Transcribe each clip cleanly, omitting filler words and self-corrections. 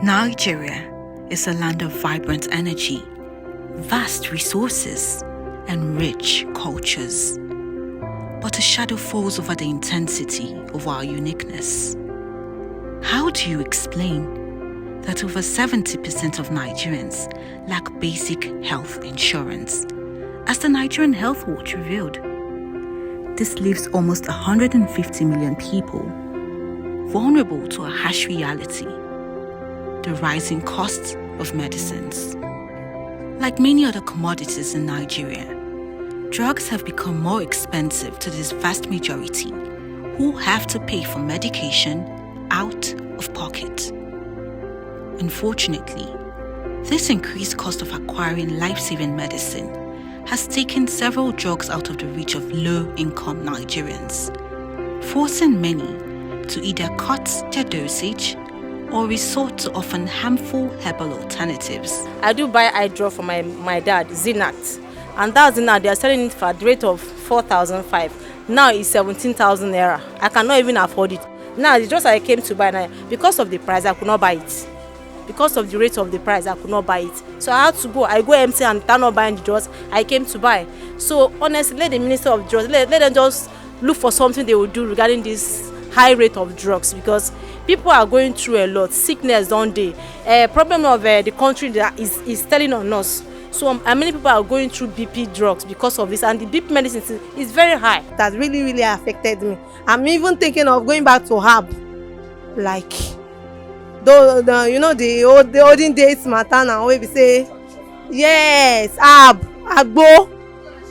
Nigeria is a land of vibrant energy, vast resources, and rich cultures. But a shadow falls over the intensity of our uniqueness. How do you explain that over 70% of Nigerians lack basic health insurance, as the Nigerian Health Watch revealed? This leaves almost 150 million people vulnerable to a harsh reality: the rising costs of medicines. Like many other commodities in Nigeria, drugs have become more expensive to this vast majority who have to pay for medication out of pocket. Unfortunately, this increased cost of acquiring life-saving medicine has taken several drugs out of the reach of low-income Nigerians, forcing many to either cut their dosage or resort to often harmful herbal alternatives. I do buy eye drop for my dad, Zinat. And that Zinat, they are selling it for a rate of 4,500. Now it's 17,000 naira. I cannot even afford it. Now it's just I came to buy now. Because of the price, I could not buy it. Because of the rate of the price, I could not buy it. So I had to go. I go empty and start not buying the drugs I came to buy. So honestly, let the Minister of Drugs, let them just look for something they will do regarding this high rate of drugs, because people are going through a lot. Sickness don't they? Problem of the country that is telling on us. So many people are going through BP drugs because of this, and the BP medicine is very high. That really affected me. I'm even thinking of going back to herb, like the olden days matter now. We say yes, herb, agbo.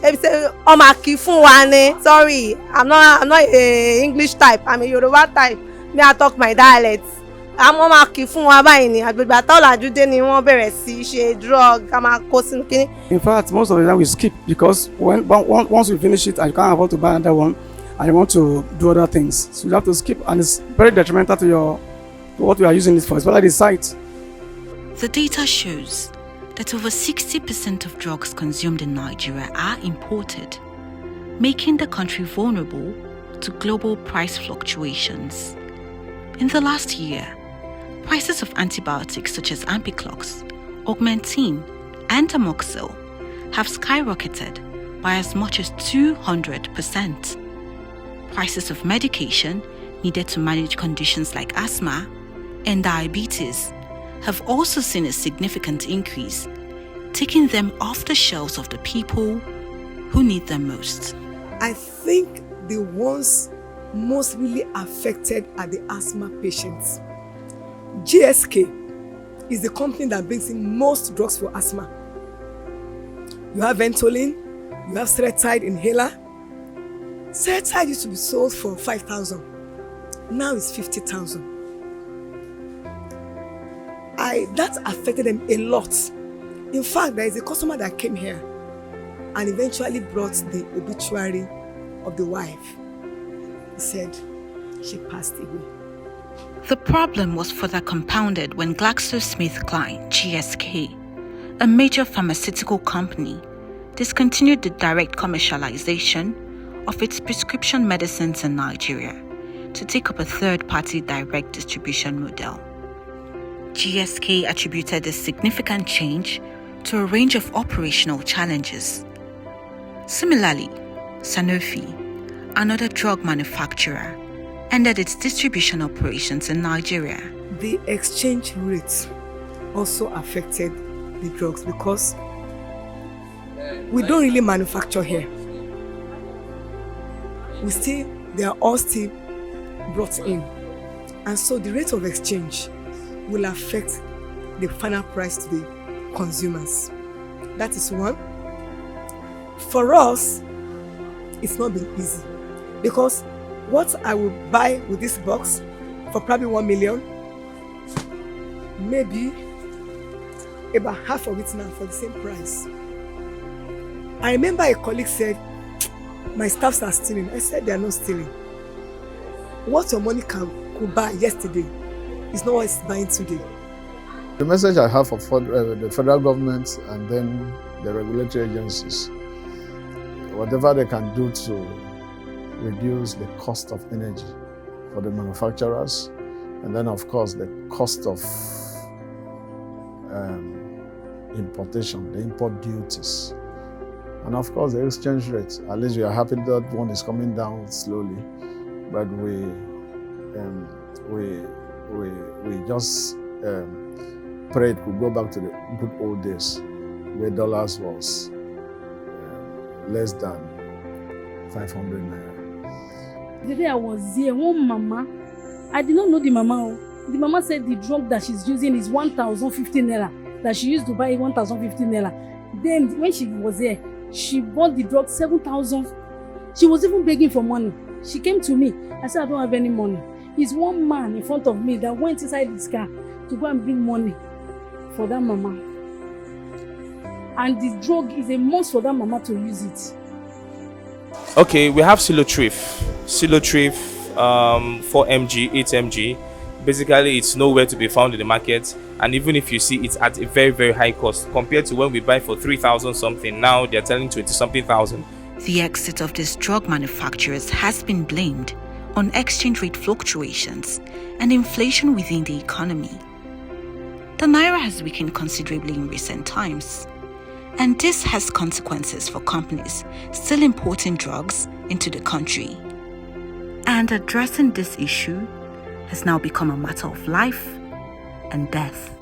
They say omaki fun wa ni. Sorry, I'm not a English type. I'm a Yoruba type. Me I talk my dialect. I'm omaki fun wa báyìí ni. Agbègbè àtọ́làjúdé ni wọ́n bẹ̀rẹ̀ sí ṣe drug. Ká máa kó sínú kíní. In fact, most of the time we skip because once we finish it and you can't afford to buy another one and you want to do other things, so you have to skip, and it's very detrimental to what we are using it for, especially the site. The data shows that over 60% of drugs consumed in Nigeria are imported, making the country vulnerable to global price fluctuations. In the last year, prices of antibiotics such as Ampiclox, Augmentin, and Amoxil have skyrocketed by as much as 200%. Prices of medication needed to manage conditions like asthma and diabetes have also seen a significant increase, taking them off the shelves of the people who need them most. I think the ones most really affected are the asthma patients. GSK is the company that brings in most drugs for asthma. You have Ventolin, you have Seretide inhaler. Seretide used to be sold for 5,000. Now it's 50,000. That affected them a lot. In fact, there is a customer that came here and eventually brought the obituary of the wife. He said she passed away. The problem was further compounded when GlaxoSmithKline, GSK, a major pharmaceutical company, discontinued the direct commercialization of its prescription medicines in Nigeria to take up a third-party direct distribution model. GSK attributed this significant change to a range of operational challenges. Similarly, Sanofi, another drug manufacturer, ended its distribution operations in Nigeria. The exchange rate also affected the drugs because we don't really manufacture here. They are all still brought in. And so the rate of exchange will affect the final price to the consumers. That is one. For us, it's not been easy because what I will buy with this box for probably 1 million, maybe about half of it now for the same price. I remember a colleague said, my staffs are stealing. I said they are not stealing. What your money could buy yesterday is not what it's buying today. The message I have for the federal government and then the regulatory agencies, whatever they can do to reduce the cost of energy for the manufacturers, and then of course the cost of importation, the import duties. And of course, the exchange rate. At least we are happy that one is coming down slowly, but we just pray it could go back to the good old days, where dollars was less than 500 naira. The day I was there, one mama, I did not know the mama. The mama said the drug that she's using is 1,050 naira. That she used to buy 1,050 naira. Then when she was there, she bought the drug 7,000. She was even begging for money. She came to me. I said, I don't have any money. It's one man in front of me that went inside his car to go and bring money for that mama. And the drug is a must for that mama to use it. Okay, we have Silotrif. Silotrif 4 mg, 8 mg. Basically, it's nowhere to be found in the market. And even if you see, it's at a very, very high cost compared to when we buy for 3,000 something. Now they're telling 20 something thousand. The exit of these drug manufacturers has been blamed on exchange rate fluctuations and inflation within the economy. The naira has weakened considerably in recent times, and this has consequences for companies still importing drugs into the country. And addressing this issue has now become a matter of life and death.